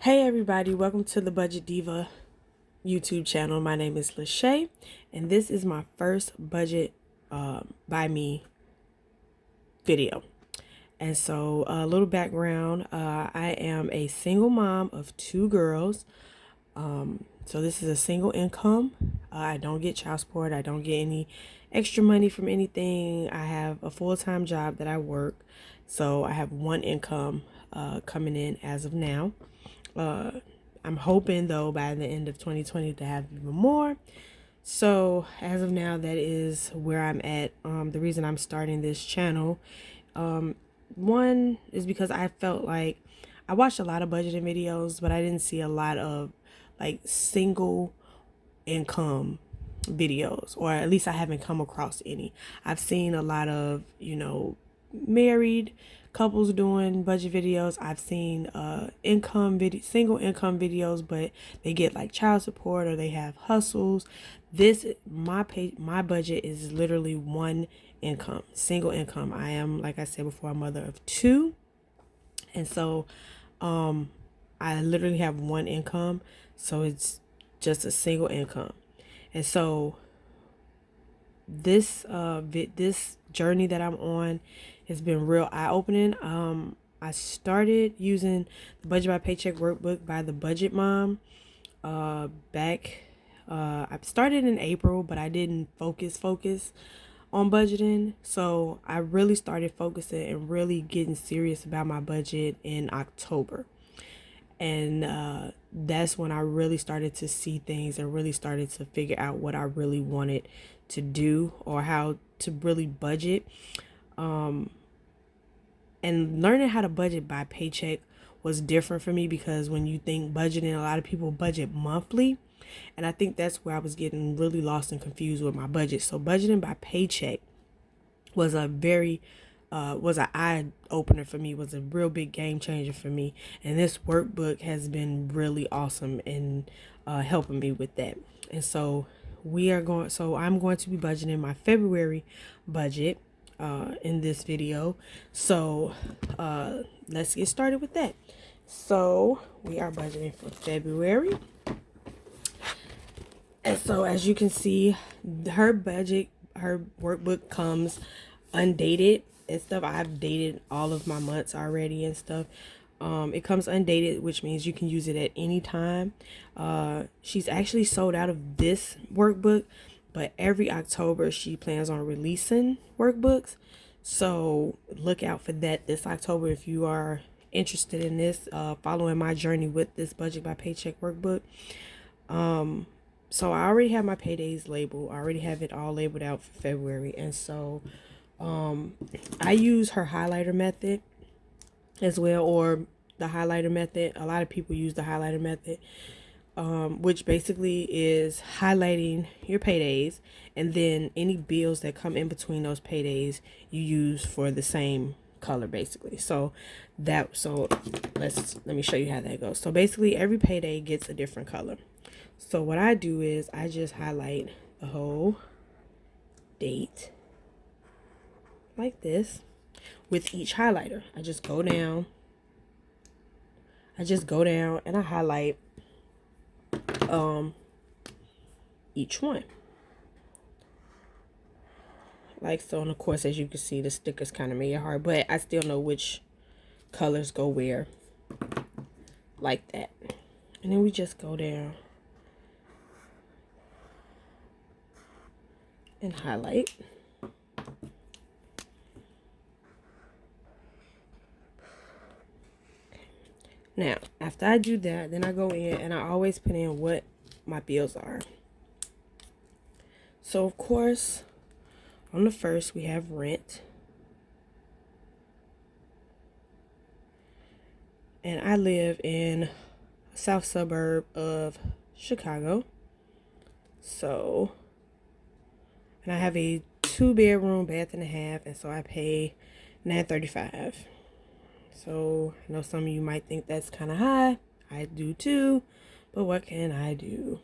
Hey everybody, welcome to the Budget Diva YouTube channel. My name is Lachey, and this is my first budget by me video. And so a little background, I am a single mom of two girls. So this is a single income. I don't get child support. I don't get any extra money from anything. I have a full-time job that I work. So I have one income coming in as of now. I'm hoping though by the end of 2020 to have even more. So as of now, that is where I'm at. The reason I'm starting this channel, one is because I felt like I watched a lot of budgeting videos, but I didn't see a lot of like single income videos, or at least I haven't come across any. I've seen a lot of, married couples doing budget videos. I've seen single income videos, but they get like child support or they have hustles. My budget is literally one income, single income. I am, like I said before, a mother of two, and so I literally have one income, so it's just a single income. And so this journey that I'm on has been real eye-opening. I started using the Budget by Paycheck workbook by the Budget Mom I started in April, but I didn't focus on budgeting. So I really started focusing and really getting serious about my budget in October. And that's when I really started to see things and really started to figure out what I really wanted to do or how to really budget. And learning how to budget by paycheck was different for me, because when you think budgeting, a lot of people budget monthly. And I think that's where I was getting really lost and confused with my budget. So budgeting by paycheck was an eye opener for me, was a real big game changer for me. And this workbook has been really awesome in helping me with that. And so I'm going to be budgeting my February budget in this video. So let's get started with that. So we are budgeting for February. And so as you can see, her workbook comes undated and stuff. I've dated all of my months already and stuff. It comes undated, which means you can use it at any time. She's actually sold out of this workbook, but every October she plans on releasing workbooks. So look out for that this October if you are interested in this, following my journey with this Budget by Paycheck workbook. So I already have my paydays labeled. I already have it all labeled out for February. And so I use her highlighter method as well, or the highlighter method. A lot of people use the highlighter method, which basically is highlighting your paydays, and then any bills that come in between those paydays you use for the same color, basically. Let me show you how that goes. So basically every payday gets a different color. So what I do is I just highlight the whole date like this with each highlighter. I just go down and I highlight each one like so. And of course, as you can see, the stickers kind of made it hard, but I still know which colors go where, like that. And then we just go down and highlight. Now, after I do that, then I go in and I always put in what my bills are. So, of course, on the first, we have rent. And I live in a south suburb of Chicago. So, and I have a 2-bedroom, bath and a half, and so I pay $935. So I know some of you might think that's kind of high. I do too, but what can I do?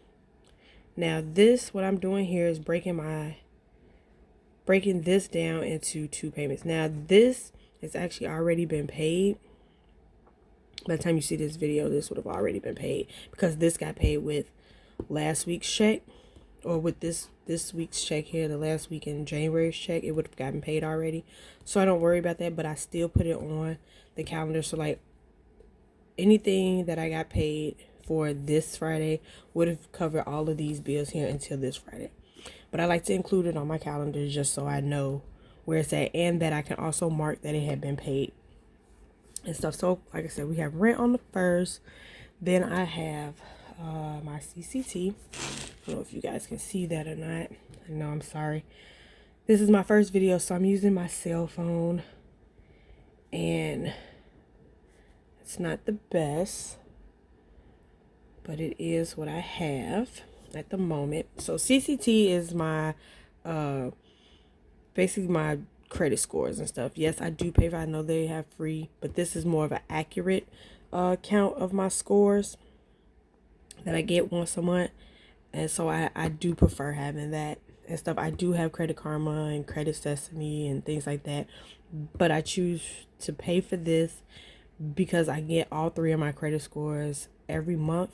Now what I'm doing here is breaking this down into 2 payments. Now this has actually already been paid. By the time you see this video, this would have already been paid, because this got paid with last week's check, or with this week's check here, the last week in January's check, it would have gotten paid already. So I don't worry about that, but I still put it on the calendar. So like anything that I got paid for this Friday would have covered all of these bills here until this Friday. But I like to include it on my calendar just so I know where it's at, and that I can also mark that it had been paid and stuff. So like I said, we have rent on the 1st. Then I have my CCT. I don't know if you guys can see that or not. No, I'm sorry. This is my first video, so I'm using my cell phone, and it's not the best, but it is what I have at the moment. So CCT is my basically my credit scores and stuff. Yes, I do pay for, I know they have free, but this is more of an accurate count of my scores that I get once a month. And so I do prefer having that and stuff. I do have Credit Karma and Credit Sesame and things like that, but I choose to pay for this because I get all 3 of my credit scores every month,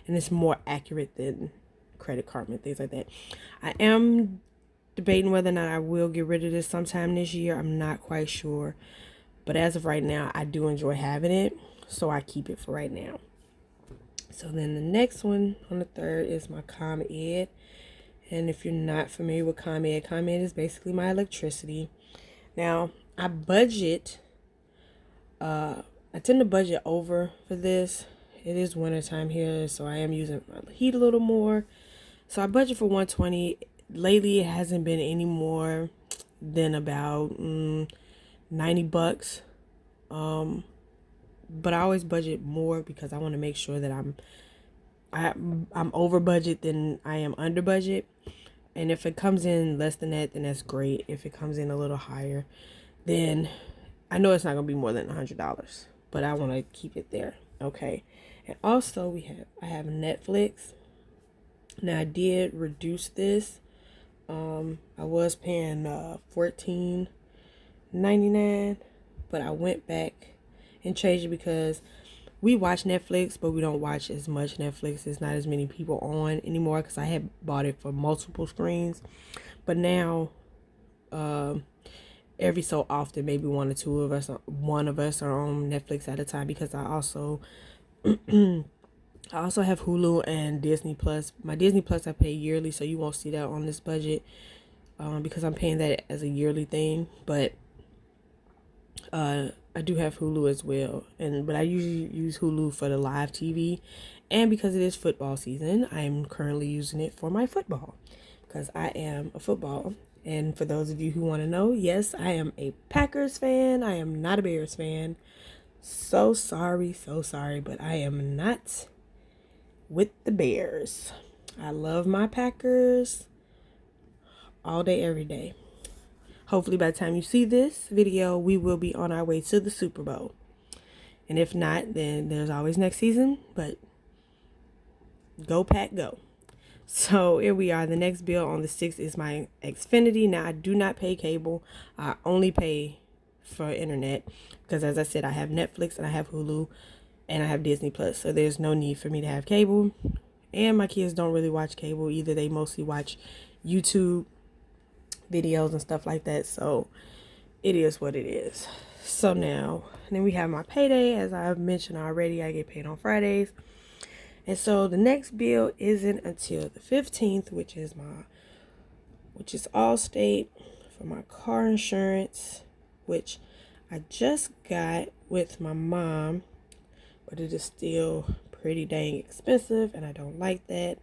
and it's more accurate than Credit Karma and things like that. I am debating whether or not I will get rid of this sometime this year. I'm not quite sure, but as of right now, I do enjoy having it, so I keep it for right now. So then the next one on the 3rd is my ComEd. And if you're not familiar with ComEd, ComEd is basically my electricity. Now, I budget, I tend to budget over for this. It is winter time here, so I am using my heat a little more. So I budget for $120. Lately, it hasn't been any more than about $90. But I always budget more because I want to make sure that I'm over budget than I am under budget. And if it comes in less than that, then that's great. If it comes in a little higher, then I know it's not gonna be more than $100, but I want to keep it there. Okay. And also I have Netflix. Now I did reduce this. I was paying $14.99, but I went back and changed it because we watch Netflix, but we don't watch as much Netflix. There's not as many people on anymore because I had bought it for multiple screens. But now, every so often, maybe one of us are on Netflix at a time, because I also I also have Hulu and Disney Plus. My Disney Plus I pay yearly, so you won't see that on this budget because I'm paying that as a yearly thing. But I do have Hulu as well, but I usually use Hulu for the live TV, and because it is football season, I'm currently using it for my football because I am a football. And for those of you who want to know, yes, I am a Packers fan. I am not a Bears fan. So sorry, but I am not with the Bears. I love my Packers all day, every day. Hopefully by the time you see this video, we will be on our way to the Super Bowl. And if not, then there's always next season. But go Pack, go. So here we are. The next bill on the 6th is my Xfinity. Now, I do not pay cable. I only pay for internet because, as I said, I have Netflix and I have Hulu and I have Disney Plus. So there's no need for me to have cable. And my kids don't really watch cable either. They mostly watch YouTube videos and stuff like that. So it is what it is. So now, then we have my payday. As I've mentioned already, I get paid on Fridays. And so the next bill isn't until the 15th, which is Allstate for my car insurance, which I just got with my mom, but it is still pretty dang expensive and I don't like that.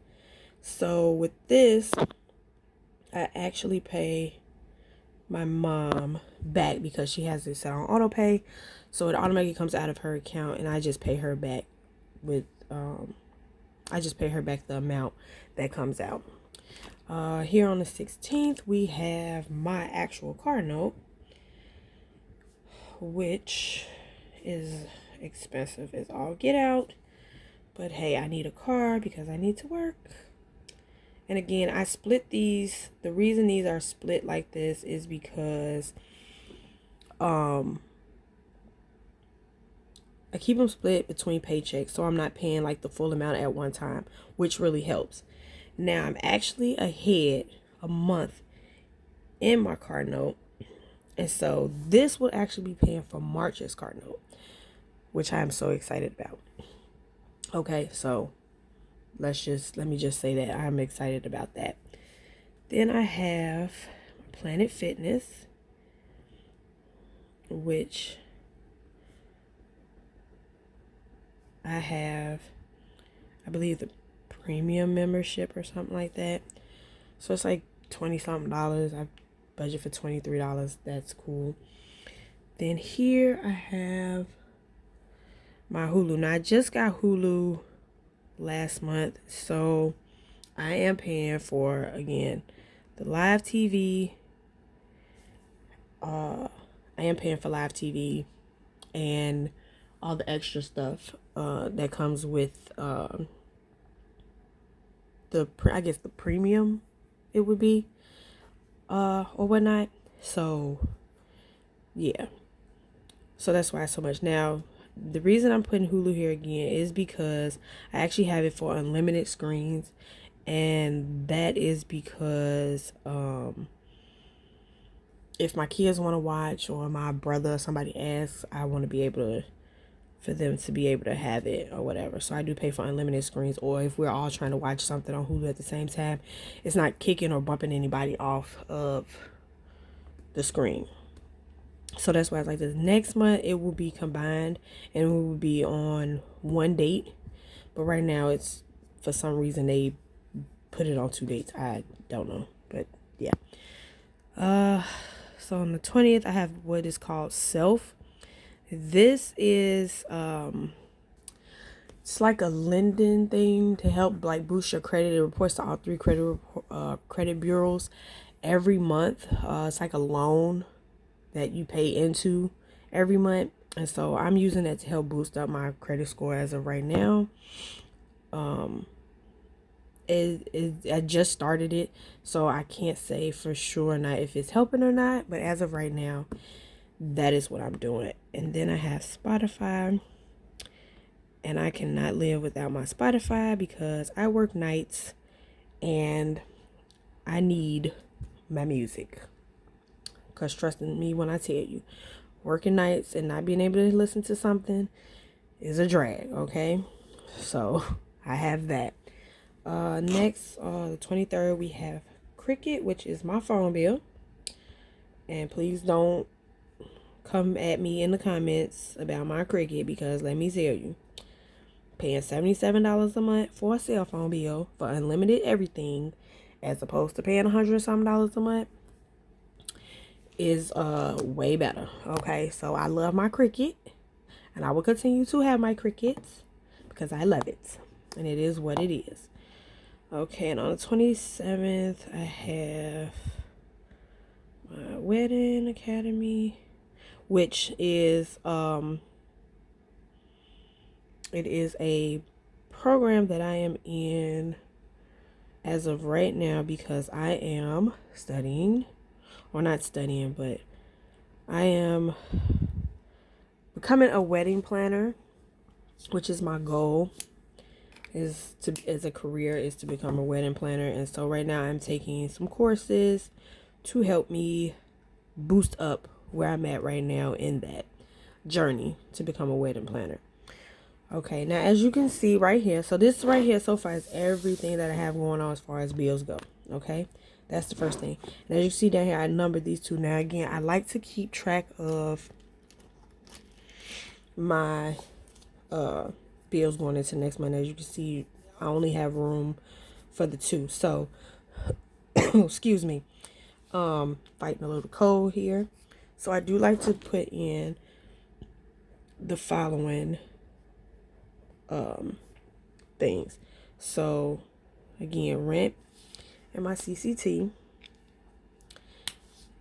So with this, I actually pay my mom back because she has it set on auto pay, so it automatically comes out of her account, and I just pay her back with the amount that comes out. Here on the 16th, we have my actual car note, which is expensive as all get out, but hey, I need a car because I need to work. And again, I split these. The reason these are split like this is because I keep them split between paychecks, so I'm not paying like the full amount at one time, which really helps. Now I'm actually ahead a month in my card note, and so this will actually be paying for March's card note, which I am so excited about. Okay, so let me just say that I'm excited about that. Then I have Planet Fitness, which I have, I believe, the premium membership or something like that. So it's like 20 something dollars. I budget for $23. That's cool. Then here I have my Hulu. Now I just got Hulu last month, so I am paying for, again, the live TV. I am paying for live TV and all the extra stuff that comes with the premium, it would be, or whatnot. So yeah, so that's why it's so much. Now the reason I'm putting Hulu here again is because I actually have it for unlimited screens, and that is because if my kids want to watch, or my brother or somebody asks, I want to be able to, for them to be able to have it or whatever. So I do pay for unlimited screens, or if we're all trying to watch something on Hulu at the same time, it's not kicking or bumping anybody off of the screen. So that's why it's like this. Next month it will be combined and we will be on one date. But right now it's, for some reason they put it on 2 dates. I don't know. But yeah. So on the 20th I have what is called Self. This is it's like a lending thing to help like boost your credit. It reports to all 3 credit bureaus every month. It's like a loan that you pay into every month, and so I'm using that to help boost up my credit score as of right now. I just started it, so I can't say for sure not if it's helping or not, but as of right now, that is what I'm doing. And then I have Spotify, and I cannot live without my Spotify because I work nights and I need my music. Because trust in me when I tell you, working nights and not being able to listen to something is a drag, okay? So I have that. Next, the 23rd, we have Cricket, which is my phone bill. And please don't come at me in the comments about my Cricket, because let me tell you, paying $77 a month for a cell phone bill for unlimited everything, as opposed to paying $100 something a month, is way better. Okay, so I love my Cricket, and I will continue to have my Crickets because I love it, and it is what it is. Okay, and on the 27th I have my Wedding Academy, which is it is a program that I am in as of right now because I am studying, or not studying, but I am becoming a wedding planner, which is my goal, is to, as a career, is to become a wedding planner. And so right now I'm taking some courses to help me boost up where I'm at right now in that journey to become a wedding planner. Okay, now as you can see right here, so this right here so far is everything that I have going on as far as bills go. Okay, that's the first thing. And as you see down here, I numbered these two. Now again, I like to keep track of my bills going into next month. As you can see, I only have room for the 2. So excuse me, fighting a little cold here. So I do like to put in the following things. So again, rent and my CCT,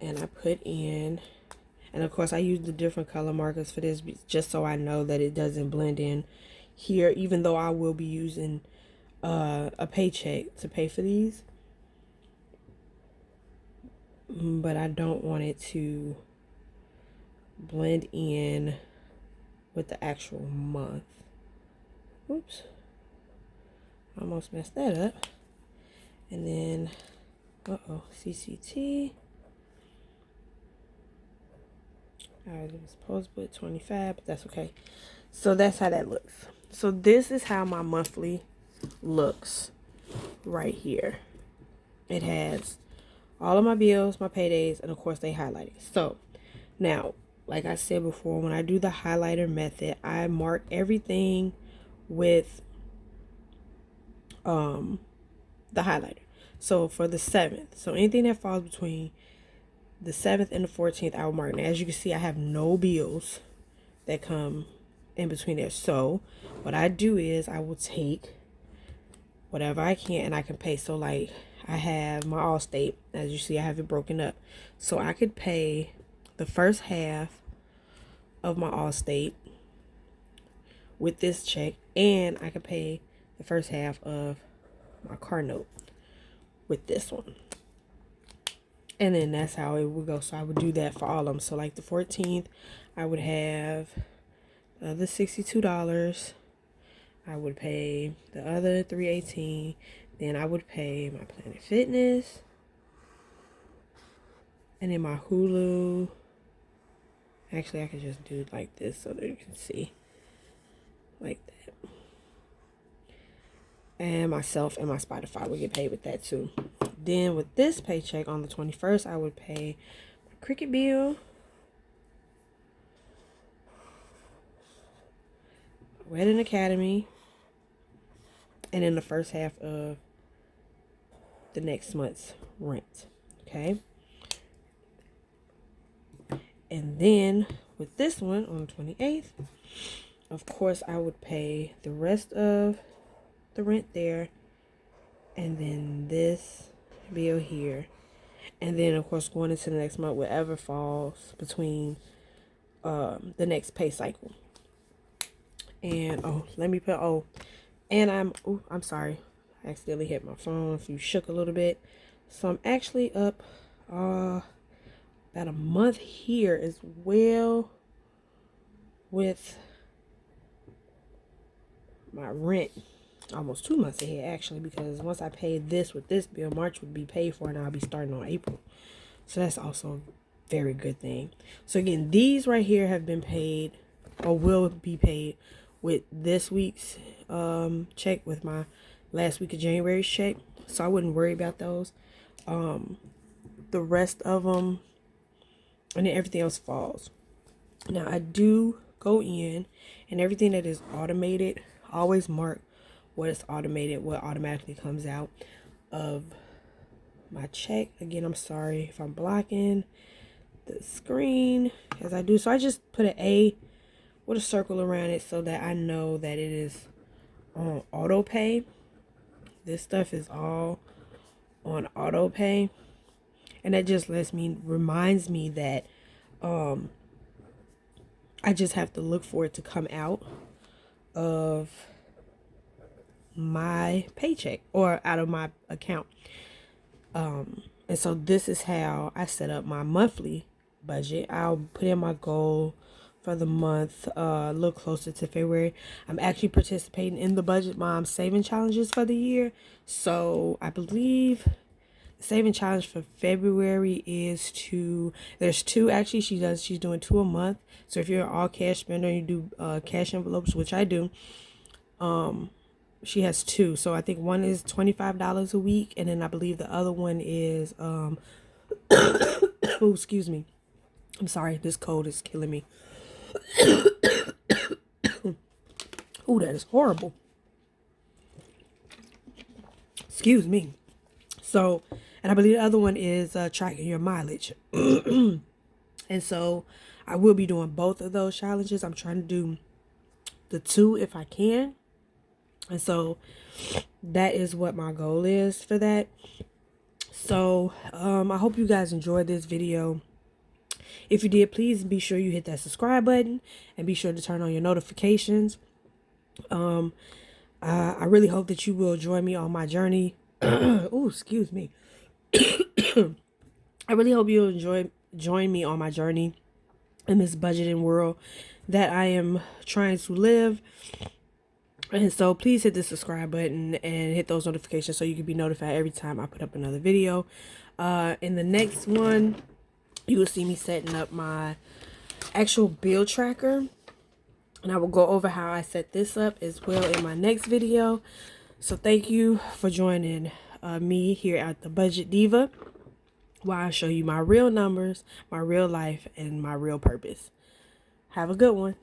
and I put in, and of course I use the different color markers for this just so I know that it doesn't blend in here, even though I will be using a paycheck to pay for these, but I don't want it to blend in with the actual month. Oops. Almost messed that up. And then, CCT. I was supposed to put 25, but that's okay. So that's how that looks. So this is how my monthly looks right here. It has all of my bills, my paydays, and of course they highlighted. So now, like I said before, when I do the highlighter method, I mark everything with the highlighter. So for the 7th, so anything that falls between the 7th and the 14th, I will mark. Now, as you can see, I have no bills that come in between there. So what I do is I will take whatever I can and I can pay. So like I have my Allstate, as you see, I have it broken up. So I could pay the first half of my Allstate with this check, and I could pay the first half of my car note with this one. And then that's how it would go. So I would do that for all of them. So like the 14th, I would have the other $62. I would pay the other $318. Then I would pay my Planet Fitness. And then my Hulu. Actually, I could just do it like this so that you can see. Like that. And myself and my Spotify would get paid with that too. Then with this paycheck on the 21st, I would pay my Cricket bill, Wedding Academy, and then the first half of the next month's rent. Okay. And then with this one on the 28th, of course, I would pay the rest of the rent there, and then this bill here, and then of course going into the next month, whatever falls between the next pay cycle. And I'm sorry, I accidentally hit my phone. If you shook a little bit, so I'm actually up about a month here as well with my rent. Almost 2 months ahead actually, because once I pay this with this bill, March would be paid for and I'll be starting on April. So that's also a very good thing. So again, these right here have been paid or will be paid with this week's check, with my last week of January's check. So I wouldn't worry about those. The rest of them, and then everything else falls. Now I do go in, and everything that is automated, I always mark what is automated, what automatically comes out of my check. Again, I'm sorry if I'm blocking the screen as I do. So I just put an A with a circle around it so that I know that it is on auto pay. This stuff is all on auto pay. And that just reminds me that I just have to look for it to come out of my paycheck or out of my account. And so this is how I set up my monthly budget. I'll put in my goal for the month, a little closer to February. I'm actually participating in the Budget Mom saving challenges for the year. So I believe the saving challenge for February is there's two actually. She's doing 2 a month. So if you're an all cash spender and you do cash envelopes, which I do, she has 2. So I think one is $25 a week, and then I believe the other one is oh, excuse me. I'm sorry, this cold is killing me. Oh, that is horrible. Excuse me. So, and I believe the other one is tracking your mileage. And so I will be doing both of those challenges. I'm trying to do the 2 if I can. And so that is what my goal is for that. So I hope you guys enjoyed this video. If you did, please be sure you hit that subscribe button and be sure to turn on your notifications. I really hope that you will join me on my journey. Oh, excuse me. I really hope you'll join me on my journey in this budgeting world. that I am trying to live. And so please hit the subscribe button and hit those notifications so you can be notified every time I put up another video. In the next one, you will see me setting up my actual bill tracker, and I will go over how I set this up as well in my next video. So thank you for joining me here at the Budget Diva, where I show you my real numbers, my real life, and my real purpose. Have a good one.